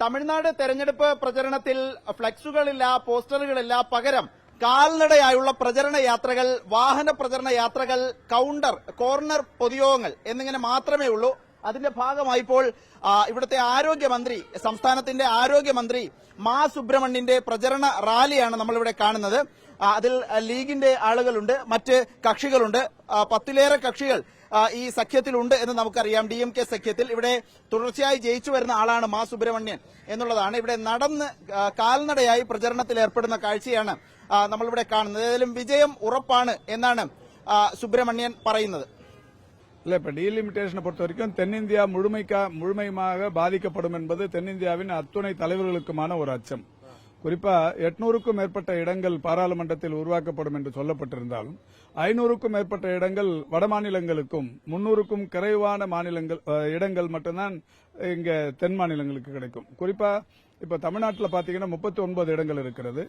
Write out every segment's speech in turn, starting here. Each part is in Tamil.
തമിഴ്നാട് തെരഞ്ഞെടുപ്പ് പ്രചരണത്തിൽ ഫ്ലക്സുകളില്ല, പോസ്റ്ററുകളില്ല, പകരം കാൽനടയായുള്ള പ്രചരണ യാത്രകൾ, വാഹന പ്രചരണ യാത്രകൾ, കോർണർ പൊതുയോഗങ്ങൾ എന്നിങ്ങനെ മാത്രമേ ഉള്ളൂ. അതിന്റെ ഭാഗമായി ഇപ്പോൾ ഇവിടുത്തെ ആരോഗ്യമന്ത്രി, സംസ്ഥാനത്തിന്റെ ആരോഗ്യമന്ത്രി മാ സുബ്രഹ്മണ്യന്റെ പ്രചരണ റാലിയാണ് നമ്മളിവിടെ കാണുന്നത്. അതിൽ ലീഗിന്റെ ആളുകളുണ്ട്, മറ്റ് കക്ഷികളുണ്ട്. 10-ലേറെ കക്ഷികൾ ഈ സഖ്യത്തിലുണ്ട് എന്ന് നമുക്കറിയാം. DMK സഖ്യത്തിൽ ഇവിടെ തുടർച്ചയായി ജയിച്ചു വരുന്ന ആളാണ് മാ സുബ്രഹ്മണ്യൻ എന്നുള്ളതാണ്. ഇവിടെ കാൽനടയായി പ്രചരണത്തിൽ ഏർപ്പെടുന്ന കാഴ്ചയാണ് നമ്മളിവിടെ കാണുന്നത്. ഏതായാലും വിജയം ഉറപ്പാണ് എന്നാണ് സുബ്രഹ്മണ്യൻ പറയുന്നത്. இல்ல இப்ப டீலிமிட்டேஷனை பொறுத்த வரைக்கும் தென்னிந்தியா முழுமையாக பாதிக்கப்படும் என்பது தென்னிந்தியாவின் அத்துணை தலைவர்களுக்குமான ஒரு அச்சம். குறிப்பா 800க்கும் மேற்பட்ட இடங்கள் பாராளுமன்றத்தில் உருவாக்கப்படும் என்று சொல்லப்பட்டிருந்தாலும் 500க்கும் மேற்பட்ட இடங்கள் வடமாநிலங்களுக்கும் 300க்கும் குறைவான இடங்கள் மட்டும்தான் இங்க தென் மாநிலங்களுக்கு கிடைக்கும். குறிப்பா இப்ப தமிழ்நாட்டில் பாத்தீங்கன்னா 39 இடங்கள் இருக்கிறது.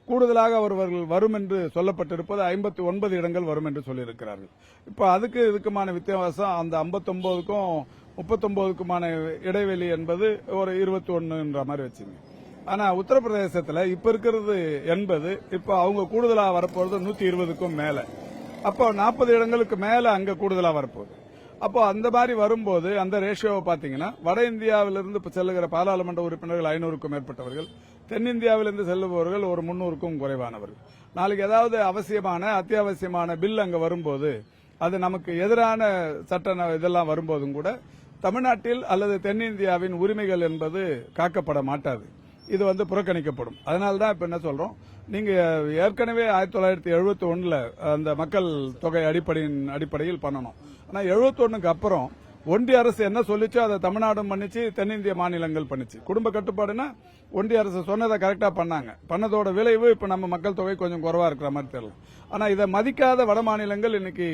கூடுதலாக அவர்கள் வரும் என்று சொல்லப்பட்டிருப்பது 59 இடங்கள் வரும் என்று சொல்லியிருக்கிறார்கள். இப்ப அதுக்கு இதுக்குமான வித்தியாசம் அந்த 59க்கும் 39க்குமான இடைவெளி என்பது ஒரு 21ன்ற மாதிரி வச்சுங்க. ஆனா உத்தரப்பிரதேசத்துல இப்ப இருக்கிறது 80, இப்ப அவங்க கூடுதலா வரப்போறது 120க்கும் மேல. அப்போ 40 இடங்களுக்கு மேல அங்க கூடுதலா வரப்போகுது. அப்போ அந்த மாதிரி வரும்போது அந்த ரேஷியோவை பாத்தீங்கன்னா வட இந்தியாவிலிருந்து செல்லுகிற பாராளுமன்ற உறுப்பினர்கள் 500க்கும் மேற்பட்டவர்கள், தென்னிந்தியாவிலிருந்து செல்லுபவர்கள் ஒரு 300க்கும் குறைவானவர்கள். நாளைக்கு ஏதாவது அத்தியாவசியமான பில் அங்க வரும்போது, அது நமக்கு எதிரான சட்ட இதெல்லாம் வரும்போதும் கூட தமிழ்நாட்டில் அல்லது தென்னிந்தியாவின் உரிமைகள் என்பது காக்கப்பட மாட்டாது. இது புறக்கணிக்கப்படும். அதனால்தான் இப்ப என்ன சொல்றோம், நீங்க ஏற்கனவே 1971 அந்த மக்கள் தொகை அடிப்படையில் பண்ணணும். ஆனா 71க்கு அப்புறம் ஒன்றிய அரசு என்ன சொல்லிச்சோ அதை தமிழ்நாடும் பண்ணிச்சு, தென்னிந்திய மாநிலங்கள் பண்ணிச்சு. குடும்ப கட்டுப்பாடுனா ஒன்றிய அரசு சொன்னதை கரெக்டா பண்ணாங்க. பண்ணதோட விளைவு இப்ப நம்ம மக்கள் தொகை கொஞ்சம் குறைவா இருக்கிற மாதிரி தெரியல. ஆனா இதை மதிக்காத வட மாநிலங்கள் இன்னைக்கு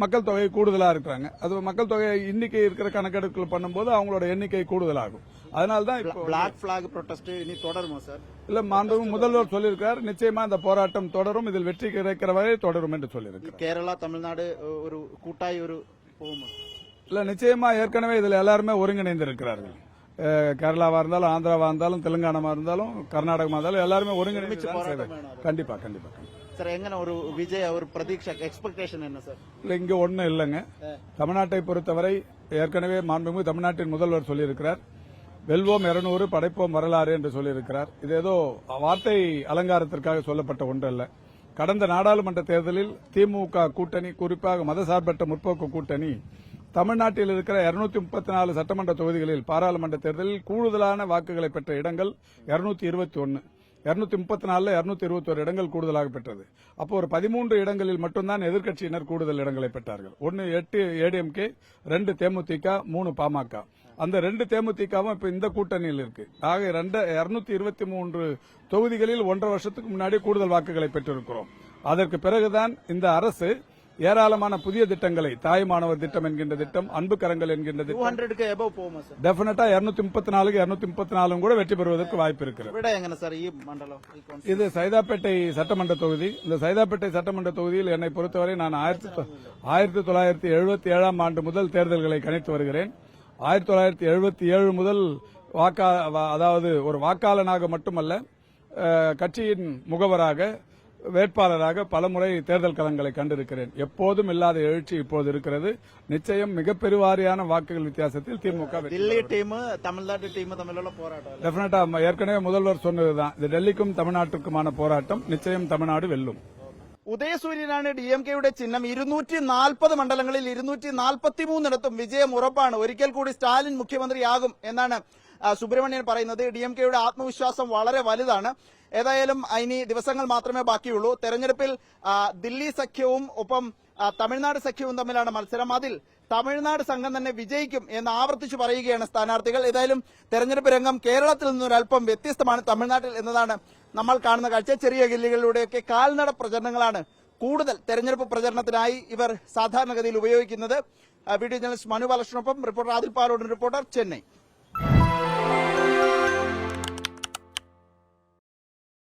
மக்கள் தொகை கூடுதலா இருக்கிறாங்க. அது மக்கள் தொகை இன்னைக்கு இருக்கிற கணக்கெடுப்புகள் பண்ணும்போது அவங்களோட எண்ணிக்கை கூடுதலாகும். அதனால்தான் இப்போ பிளாக் பிளாக் ப்ரொடெஸ்ட் இனி தொடருமா சார்? இல்ல, மாண்புமிகு முதல்வர் சொல்லியிருக்கார், நிச்சயமா இந்த போராட்டம் தொடரும், இதில் வெற்றி கிடைக்கிற வரை தொடரும் என்று சொல்லியிருக்கார். கேரளா, தமிழ்நாடு ஒரு கூட்டாய் போகுமா? இல்ல, நிச்சயமா ஏற்கனவே இதுல எல்லாருமே ஒருங்கிணைந்து இருக்கிறார்கள். கேரளாவா இருந்தாலும், ஆந்திராவா இருந்தாலும், தெலுங்கானாவா இருந்தாலும், கர்நாடகமா இருந்தாலும் எல்லாருமே ஒருங்கிணைந்து கண்டிப்பா கண்டிப்பா சார். எங்க ஒரு விஜய் ஒரு பிரதீட்சா எக்ஸ்பெக்டேஷன் என்ன சார்? இல்ல, இங்க ஒண்ணும் இல்லைங்க. தமிழ்நாட்டை பொறுத்தவரை ஏற்கனவே மாண்புமிகு தமிழ்நாட்டின் முதல்வர் சொல்லியிருக்கிறார், வெல்வோம் 200 படைப்போம் வரலாறு என்று சொல்லியிருக்கிறார். இது ஏதோ வார்த்தை அலங்காரத்திற்காக சொல்லப்பட்ட ஒன்றல்ல. கடந்த நாடாளுமன்ற தேர்தலில் திமுக கூட்டணி, குறிப்பாக மதசார்பற்ற முற்போக்கு கூட்டணி, தமிழ்நாட்டில் இருக்கிற 234 சட்டமன்ற தொகுதிகளில் பாராளுமன்ற தேர்தலில் கூடுதலான வாக்குகளை பெற்ற இடங்கள் 221. 234ல் 221 இடங்கள் கூடுதலாக பெற்றது. அப்போ ஒரு 13 இடங்களில் மட்டும்தான் எதிர்க்கட்சியினர் கூடுதல் இடங்களை பெற்றார்கள். 8 ADMK, 2 தேமுதிக, 3 பாமக. அந்த 2 தேமுதிகவும் இப்ப இந்த கூட்டணியில் இருக்கு. ஆக 223 தொகுதிகளில் 1.5 வருஷத்துக்கு முன்னாடி கூடுதல் வாக்குகளை பெற்றிருக்கிறோம். அதற்கு பிறகுதான் இந்த அரசு ஏராளமான புதிய திட்டங்களை, தாய் மாணவர் திட்டம் என்கின்ற திட்டம், அன்பு கரங்கள் என்கின்ற திட்டம், டெபினட்டா 234க்கு 234 கூட வெற்றி பெறுவதற்கு வாய்ப்பு இருக்கிறது. இது சைதாப்பேட்டை சட்டமன்ற தொகுதி. இந்த சைதாப்பேட்டை சட்டமன்ற தொகுதியில் என்னை பொறுத்தவரை நான் 1977ஆம் ஆண்டு முதல் தேர்தல்களை கணித்து வருகிறேன். 1977 முதல் அதாவது ஒரு வாக்காளனாக மட்டுமல்ல, கட்சியின் முகவராக, வேட்பாளராக பலமுறை தேர்தல் களங்களை கண்டிருக்கிறேன். எப்போதும் இல்லாத எழுச்சி இப்போது இருக்கிறது. நிச்சயம் மிகப்பெருவாரியான வாக்குகள் வித்தியாசத்தில் திமுக. டெல்லி டீம், தமிழ்நாட்டு டீம் தமிழோட போராட்டம் டெபினட்டா ஏற்கனவே முதல்வர் சொன்னதுதான், இது டெல்லிக்கும் தமிழ்நாட்டுக்குமான போராட்டம். நிச்சயம் தமிழ்நாடு வெல்லும். ഉദയസൂര്യനാണ് DMKയുടെ ചിഹ്നം. 240 മണ്ഡലങ്ങളിൽ 243 വിജയം ഉറപ്പാണ്. ഒരിക്കൽ കൂടി സ്റ്റാലിൻ മുഖ്യമന്ത്രിയാകും എന്നാണ് സുബ്രഹ്മണ്യൻ പറയുന്നത്. DMKയുടെ ആത്മവിശ്വാസം വളരെ വലുതാണ്. ഏതായാലും ഇനി ദിവസങ്ങൾ മാത്രമേ ബാക്കിയുള്ളൂ. തെരഞ്ഞെടുപ്പിൽ ദില്ലി സഖ്യവും ഒപ്പം തമിഴ്നാട് സഖ്യവും തമ്മിലാണ് മത്സരം. അതിൽ തമിഴ്നാട് സംഘം തന്നെ വിജയിക്കും എന്ന് ആവർത്തിച്ചു പറയുകയാണ് സ്ഥാനാർത്ഥികൾ. ഏതായാലും തെരഞ്ഞെടുപ്പ് രംഗം കേരളത്തിൽ നിന്നൊരൽപ്പം വ്യത്യസ്തമാണ് തമിഴ്നാട്ടിൽ എന്നതാണ് നമ്മൾ കാണുന്ന കാഴ്ച. ചെറിയ ജില്ലകളിലൂടെയൊക്കെ കാൽനട പ്രചരണങ്ങളാണ് കൂടുതൽ തെരഞ്ഞെടുപ്പ് പ്രചരണത്തിനായി ഇവർ സാധാരണഗതിയിൽ ഉപയോഗിക്കുന്നത്. വീഡിയോ ജേർണലിസ്റ്റ് മനു ബാലകൃഷ്ണനൊപ്പം റിപ്പോർട്ടർ ആദിൽ പാലോട്, റിപ്പോർട്ടർ, ചെന്നൈ.